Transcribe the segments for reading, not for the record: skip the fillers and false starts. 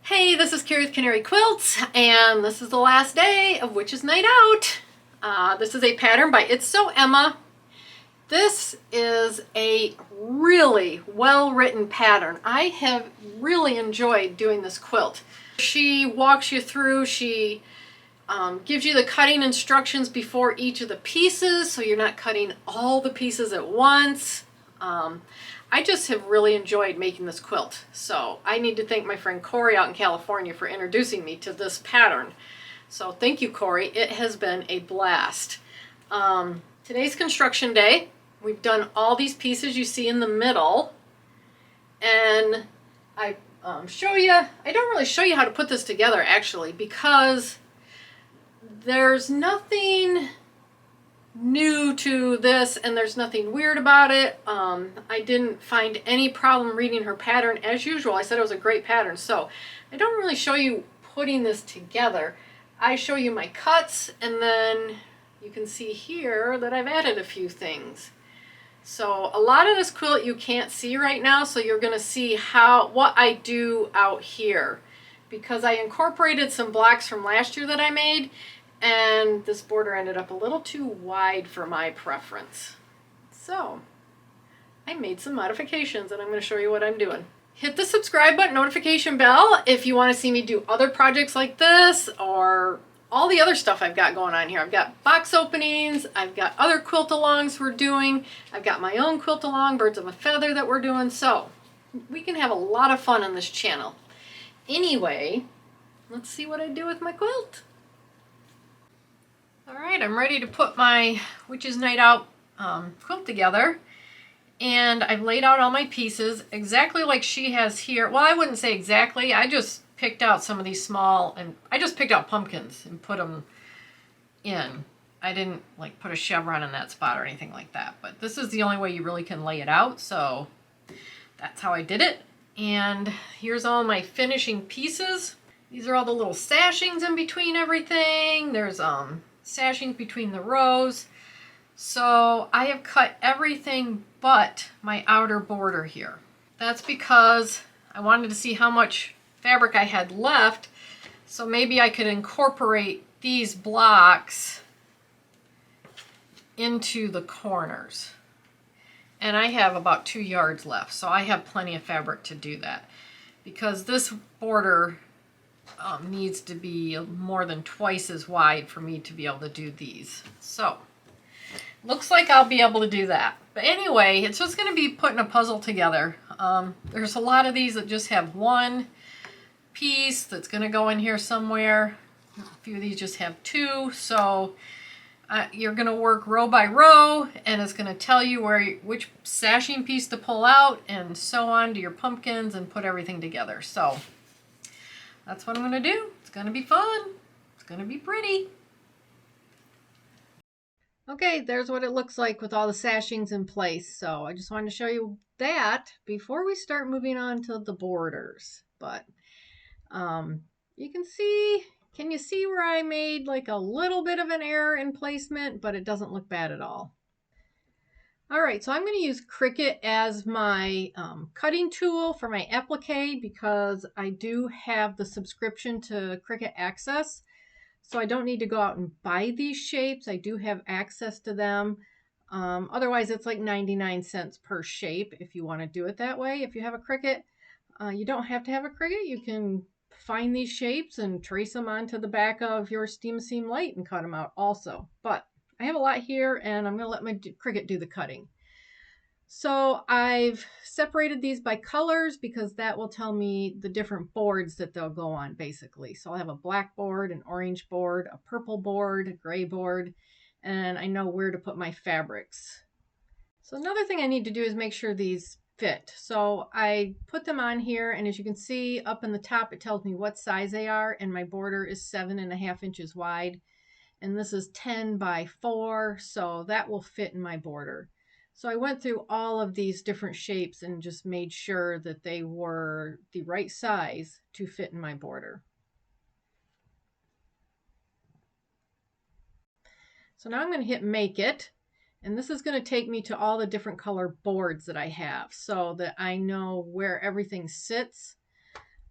Hey, this is Carrie with Canary Quilts, and this is the last day of Witch's Night Out. This is a pattern by It's So Emma. This is a really well-written pattern. I have really enjoyed doing this quilt. She walks you through, she gives you the cutting instructions before each of the pieces, so you're not cutting all the pieces at once. I just have really enjoyed making this quilt. So I need to thank my friend Corey out in California for introducing me to this pattern. So thank you, Corey. It has been a blast. Today's construction day. We've done all these pieces you see in the middle. And I don't really show you how to put this together actually, because there's nothing new to this and there's nothing weird about it. I didn't find any problem reading her pattern as usual. I said it was a great pattern, so I don't really show you putting this together. I show you my cuts, and then you can see here that I've added a few things. So a lot of this quilt you can't see right now, so you're going to see what I do out here, because I incorporated some blocks from last year that I made, and this border ended up a little too wide for my preference. So I made some modifications, and I'm going to show you what I'm doing. Hit the subscribe button, notification bell, if you want to see me do other projects like this or all the other stuff I've got going on here. I've got box openings, I've got other quilt-alongs we're doing, I've got my own quilt-along, Birds of a Feather, that we're doing, so we can have a lot of fun on this channel. Anyway, let's see what I do with my quilt. Alright, I'm ready to put my Witch's Night Out quilt together, and I've laid out all my pieces exactly like she has here. Well, I wouldn't say exactly, I just picked out some of these small, and I just picked out pumpkins and put them in. I didn't like put a chevron in that spot or anything like that, but this is the only way you really can lay it out, so that's how I did it. And here's all my finishing pieces. These are all the little sashings in between everything. There's sashings between the rows. So I have cut everything but my outer border here. That's because I wanted to see how much fabric I had left, so maybe I could incorporate these blocks into the corners. And I have about 2 yards left, so I have plenty of fabric to do that, because this border needs to be more than twice as wide for me to be able to do these. So looks like I'll be able to do that. But anyway, it's just going to be putting a puzzle together. There's a lot of these that just have one piece that's going to go in here somewhere. A few of these just have two. So you're going to work row by row, and it's going to tell you which sashing piece to pull out, and so on to your pumpkins, and put everything together. So that's what I'm going to do. It's going to be fun. It's going to be pretty. Okay, there's what it looks like with all the sashings in place. So I just wanted to show you that before we start moving on to the borders. But you can you see where I made like a little bit of an error in placement, but it doesn't look bad at all. All right, so I'm going to use Cricut as my cutting tool for my applique, because I do have the subscription to Cricut Access. So I don't need to go out and buy these shapes. I do have access to them. Otherwise, it's like 99 cents per shape if you want to do it that way. If you have a Cricut, you don't have to have a Cricut. You can find these shapes and trace them onto the back of your Steam Seam Light and cut them out also. But I have a lot here, and I'm going to let my Cricut do the cutting. So I've separated these by colors, because that will tell me the different boards that they'll go on, basically. So I'll have a black board, an orange board, a purple board, a gray board, and I know where to put my fabrics. So another thing I need to do is make sure these fit. So I put them on here, and as you can see up in the top, it tells me what size they are, and my border is 7.5 inches wide, and this is 10 by 4, so that will fit in my border. So I went through all of these different shapes and just made sure that they were the right size to fit in my border. So now I'm going to hit Make It, and this is going to take me to all the different color boards that I have, so that I know where everything sits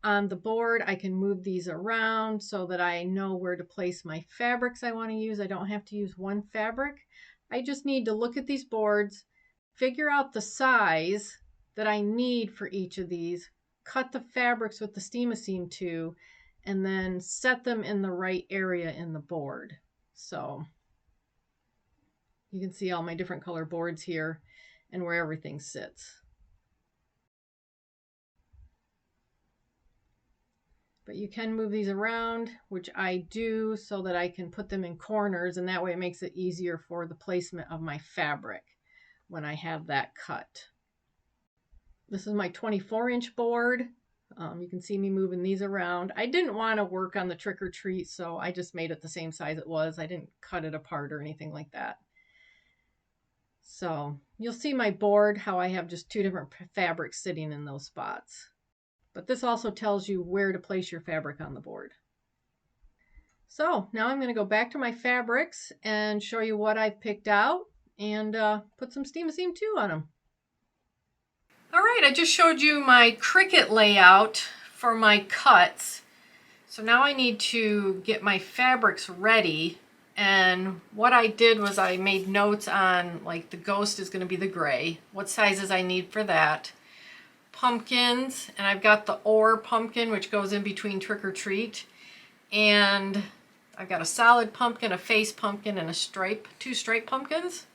on the board. I can move these around so that I know where to place my fabrics I want to use. I don't have to use one fabric. I just need to look at these boards, figure out the size that I need for each of these, cut the fabrics with the Steam-A-Seam 2, and then set them in the right area in the board. So you can see all my different color boards here and where everything sits. But you can move these around, which I do so that I can put them in corners, and that way it makes it easier for the placement of my fabric when I have that cut. This is my 24-inch board. You can see me moving these around. I didn't want to work on the trick or treat, so I just made it the same size it was. I didn't cut it apart or anything like that. So you'll see my board, how I have just two different fabrics sitting in those spots. But this also tells you where to place your fabric on the board. So now I'm going to go back to my fabrics and show you what I've picked out and put some Steam-A-Seam 2 on them. All right, I just showed you my Cricut layout for my cuts. So now I need to get my fabrics ready. And what I did was I made notes on, like, the ghost is going to be the gray, what sizes I need for that. Pumpkins, and I've got the or pumpkin, which goes in between trick or treat, and I've got a solid pumpkin, a face pumpkin, and a stripe, 2 stripe pumpkins.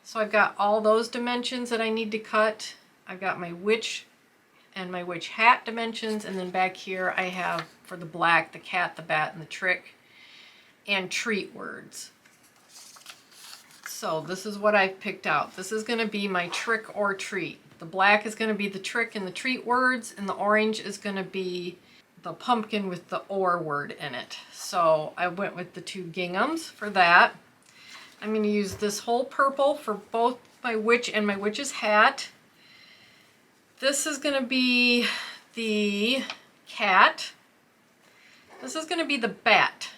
So I've got all those dimensions that I need to cut. I've got my witch and my witch hat dimensions, and then back here I have for the black, the cat, the bat, and the trick and treat words. So this is what I've picked out. This is going to be my trick or treat. The black is going to be the trick and the treat words, and the orange is going to be the pumpkin with the or word in it. So I went with the 2 ginghams for that. I'm going to use this whole purple for both my witch and my witch's hat. This is going to be the cat. This is going to be the bat.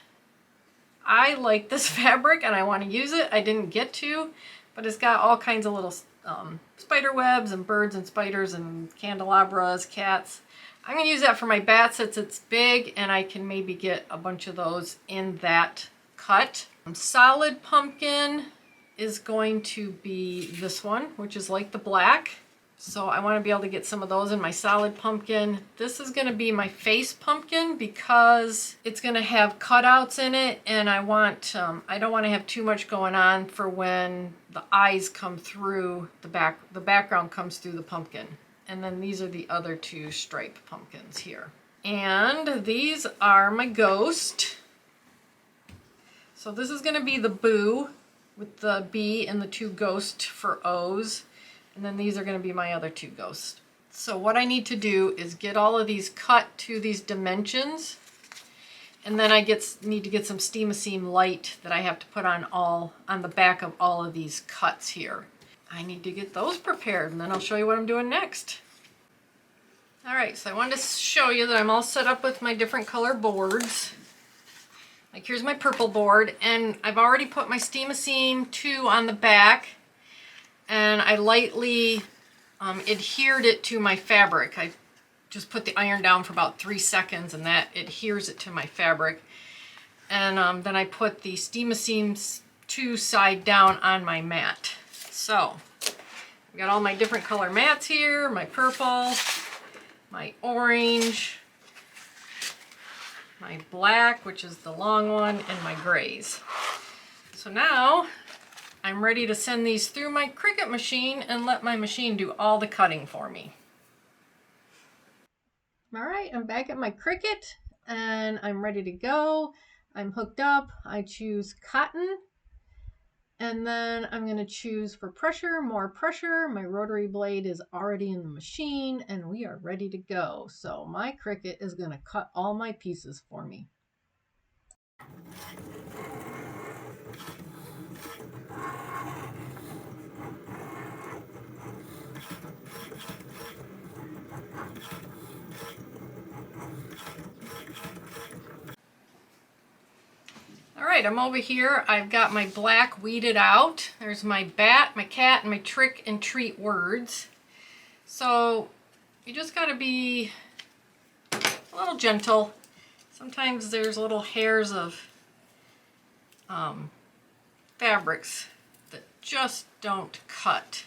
I like this fabric and I want to use it. I didn't get to, but it's got all kinds of little spider webs and birds and spiders and candelabras, cats. I'm going to use that for my bat since it's big, and I can maybe get a bunch of those in that cut. Solid pumpkin is going to be this one, which is like the black. So I want to be able to get some of those in my solid pumpkin. This is going to be my face pumpkin because it's going to have cutouts in it, and I don't want to have too much going on for when the eyes come through the background comes through the pumpkin. And then these are the other 2 stripe pumpkins here. And these are my ghost. So this is going to be the boo with the B and the 2 ghost for O's. And then these are going to be my other 2 ghosts. So what I need to do is get all of these cut to these dimensions. And then I need to get some Steam-A-Seam light that I have to put on the back of all of these cuts here. I need to get those prepared, and then I'll show you what I'm doing next. All right, so I wanted to show you that I'm all set up with my different color boards. Like, here's my purple board, and I've already put my Steam-A-Seam 2 on the back. And I lightly adhered it to my fabric. I just put the iron down for about 3 seconds, and that adheres it to my fabric. And then I put the Steam-A-Seam 2 side down on my mat. So I've got all my different color mats here, my purple, my orange, my black, which is the long one, and my grays. So now I'm ready to send these through my Cricut machine and let my machine do all the cutting for me. All right, I'm back at my Cricut and I'm ready to go. I'm hooked up. I choose cotton, and then I'm going to choose for pressure, more pressure. My rotary blade is already in the machine and we are ready to go. So my Cricut is going to cut all my pieces for me. All right, I'm over here. I've got my black weeded out. There's my bat, my cat, and my trick and treat words. So you just got to be a little gentle. Sometimes there's little hairs of fabrics that just don't cut.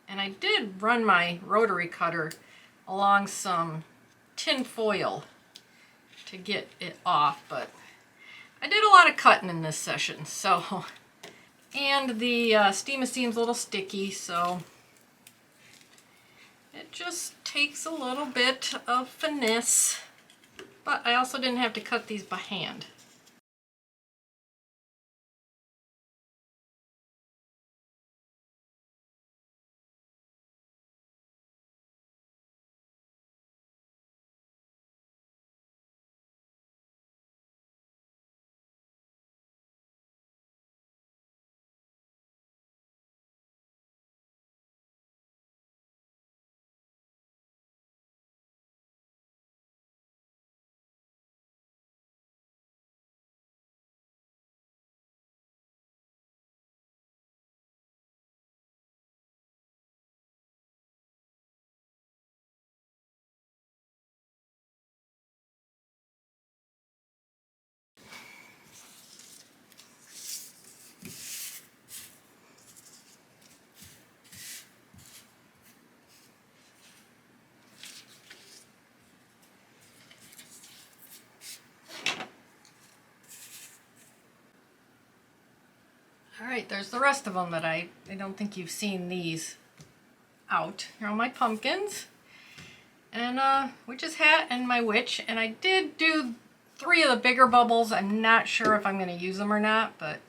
And I did run my rotary cutter along some tin foil to get it off, but I did a lot of cutting in this session, so. And the steam-a-seam's a little sticky, so it just takes a little bit of finesse. But I also didn't have to cut these by hand. Alright, there's the rest of them that I don't think you've seen these out. Here are my pumpkins, and witch's hat and my witch, and I did do 3 of the bigger bubbles. I'm not sure if I'm going to use them or not, but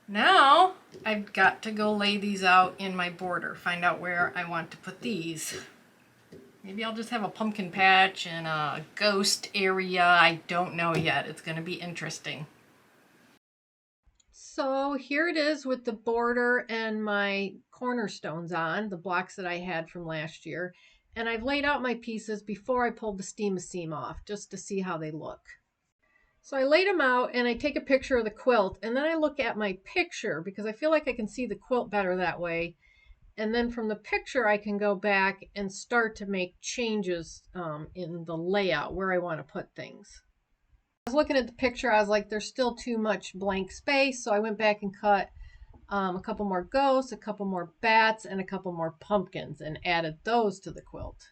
now I've got to go lay these out in my border, find out where I want to put these. Maybe I'll just have a pumpkin patch and a ghost area. I don't know yet. It's going to be interesting. So here it is with the border and my cornerstones on, the blocks that I had from last year. And I've laid out my pieces before I pulled the steam-a-seam off, just to see how they look. So I laid them out and I take a picture of the quilt, and then I look at my picture because I feel like I can see the quilt better that way. And then from the picture, I can go back and start to make changes in the layout where I want to put things. I was looking at the picture, I was like, there's still too much blank space, so I went back and cut a couple more ghosts, a couple more bats, and a couple more pumpkins, and added those to the quilt.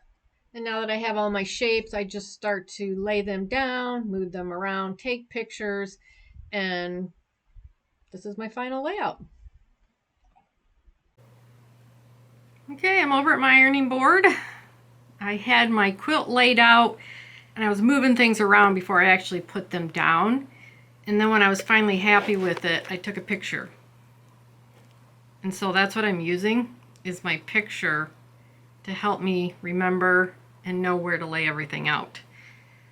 And now that I have all my shapes, I just start to lay them down, move them around, take pictures, and this is my final layout. Okay, I'm over at my ironing board. I had my quilt laid out and I was moving things around before I actually put them down. And then when I was finally happy with it, I took a picture. And so that's what I'm using, is my picture to help me remember and know where to lay everything out.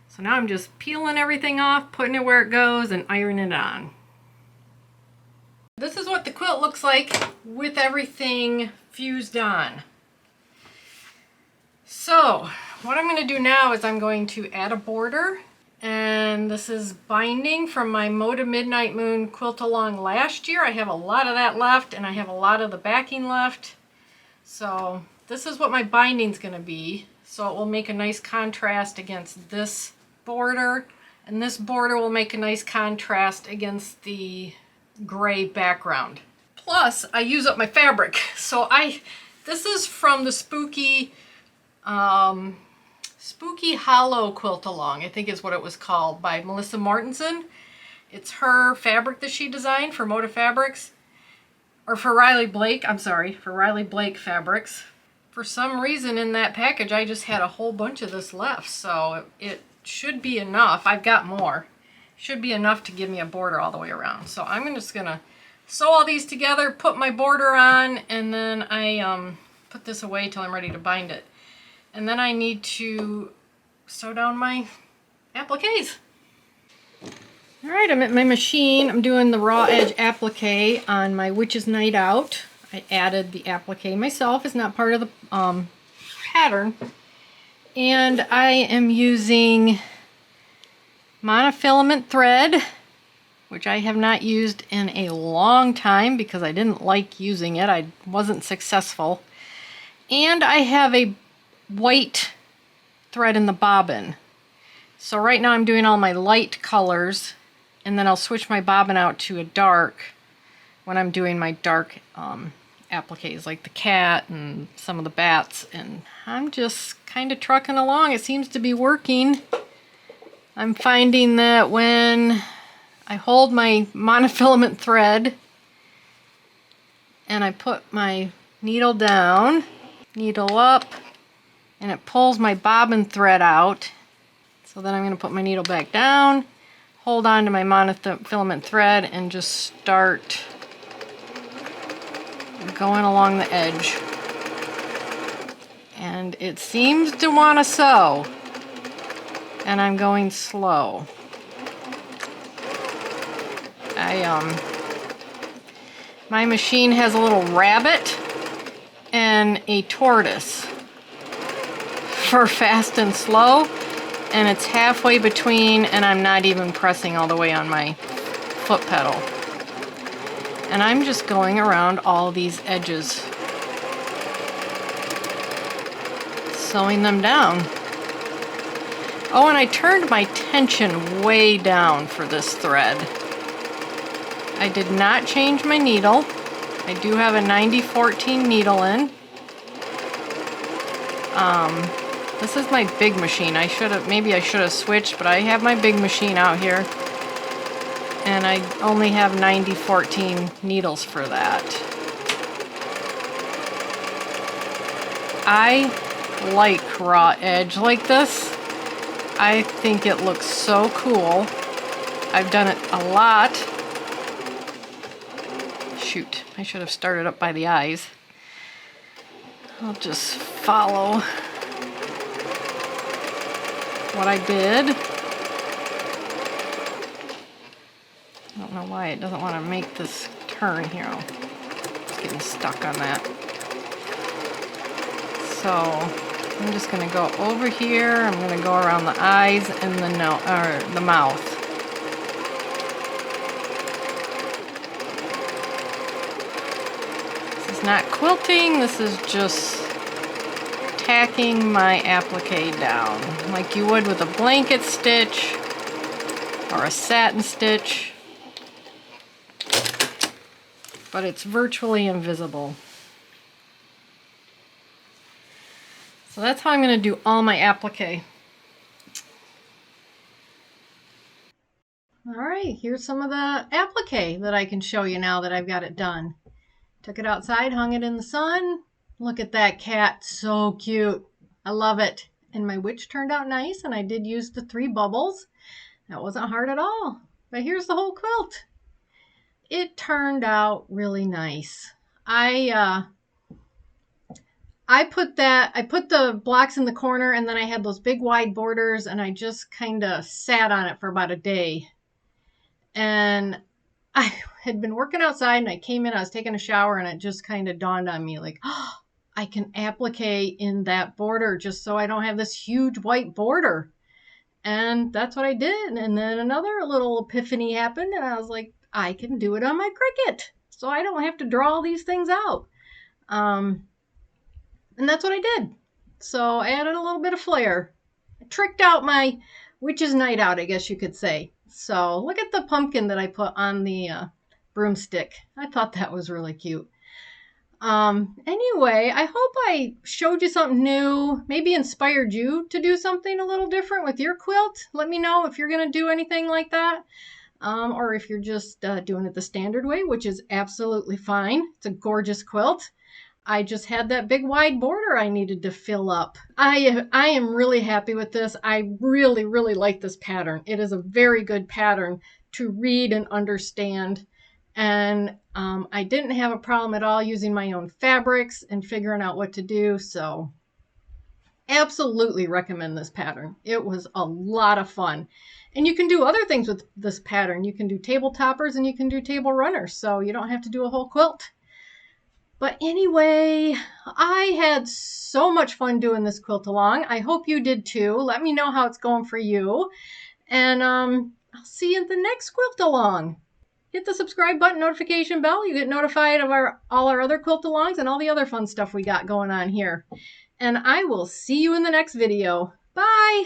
So now I'm just peeling everything off, putting it where it goes, and ironing it on. This is what the quilt looks like with everything fused on. So what I'm going to do now is I'm going to add a border, and this is binding from my Moda Midnight Moon quilt along last year. I have a lot of that left, and I have a lot of the backing left. So this is what my binding's going to be. So it will make a nice contrast against this border, and this border will make a nice contrast against the gray background. Plus, I use up my fabric. So this is from the Spooky Hollow Quilt Along, I think is what it was called, by Melissa Mortensen. It's her fabric that she designed for Moda Fabrics, or for Riley Blake, I'm sorry, for Riley Blake Fabrics. For some reason in that package I just had a whole bunch of this left, so it should be enough. I've got more. Should be enough to give me a border all the way around. So I'm just gonna sew all these together, put my border on, and then I put this away till I'm ready to bind it. And then I need to sew down my appliques. All right, I'm at my machine. I'm doing the raw edge applique on my Witch's Night Out. I added the applique myself. It's not part of the pattern. And I am using monofilament thread, which I have not used in a long time because I didn't like using it. I wasn't successful. And I have a white thread in the bobbin. So right now I'm doing all my light colors, and then I'll switch my bobbin out to a dark when I'm doing my dark appliques, like the cat and some of the bats. And I'm just kind of trucking along. It seems to be working. I'm finding that when I hold my monofilament thread and I put my needle down, needle up, and it pulls my bobbin thread out. So then I'm going to put my needle back down, hold on to my monofilament thread, and just start going along the edge. And it seems to want to sew, and I'm going slow. My machine has a little rabbit and a tortoise for fast and slow, and it's halfway between, and I'm not even pressing all the way on my foot pedal. And I'm just going around all these edges, sewing them down. Oh, and I turned my tension way down for this thread. I did not change my needle. I do have a 90-14 needle in. This is my big machine. Maybe I should have switched, but I have my big machine out here. And I only have 90-14 needles for that. I like raw edge like this. I think it looks so cool. I've done it a lot. Shoot, I should have started up by the eyes. I'll just follow what I did. I don't know why it doesn't want to make this turn here. It's getting stuck on that. So I'm just going to go over here. I'm going to go around the eyes and the mouth. This is not quilting. This is just tacking my applique down like you would with a blanket stitch or a satin stitch. But it's virtually invisible. So that's how I'm going to do all my applique. Alright, here's some of the applique that I can show you now that I've got it done. Took it outside, hung it in the sun. Look at that cat, so cute. I love it. And my witch turned out nice, and I did use the 3 bubbles. That wasn't hard at all. But here's the whole quilt. It turned out really nice. I put the blocks in the corner, and then I had those big wide borders, and I just kind of sat on it for about a day. And I had been working outside, and I came in, I was taking a shower, and it just kind of dawned on me like, oh, I can applique in that border just so I don't have this huge white border. And that's what I did. And then another little epiphany happened, and I was like, I can do it on my Cricut, so I don't have to draw all these things out. And that's what I did. So I added a little bit of flair. I tricked out my witch's night out, I guess you could say. So look at the pumpkin that I put on the broomstick. I thought that was really cute. Anyway, I hope I showed you something new, maybe inspired you to do something a little different with your quilt. Let me know if you're going to do anything like that. Or if you're just doing it the standard way, which is absolutely fine. It's a gorgeous quilt. I just had that big wide border I needed to fill up. I am really happy with this. I really, really like this pattern. It is a very good pattern to read and understand. And I didn't have a problem at all using my own fabrics and figuring out what to do. So absolutely recommend this pattern. It was a lot of fun. And you can do other things with this pattern. You can do table toppers and you can do table runners. So you don't have to do a whole quilt. But anyway, I had so much fun doing this quilt along. I hope you did too. Let me know how it's going for you. And I'll see you at the next quilt along. Hit the subscribe button, notification bell. You get notified of all our other quilt alongs and all the other fun stuff we got going on here. And I will see you in the next video. Bye!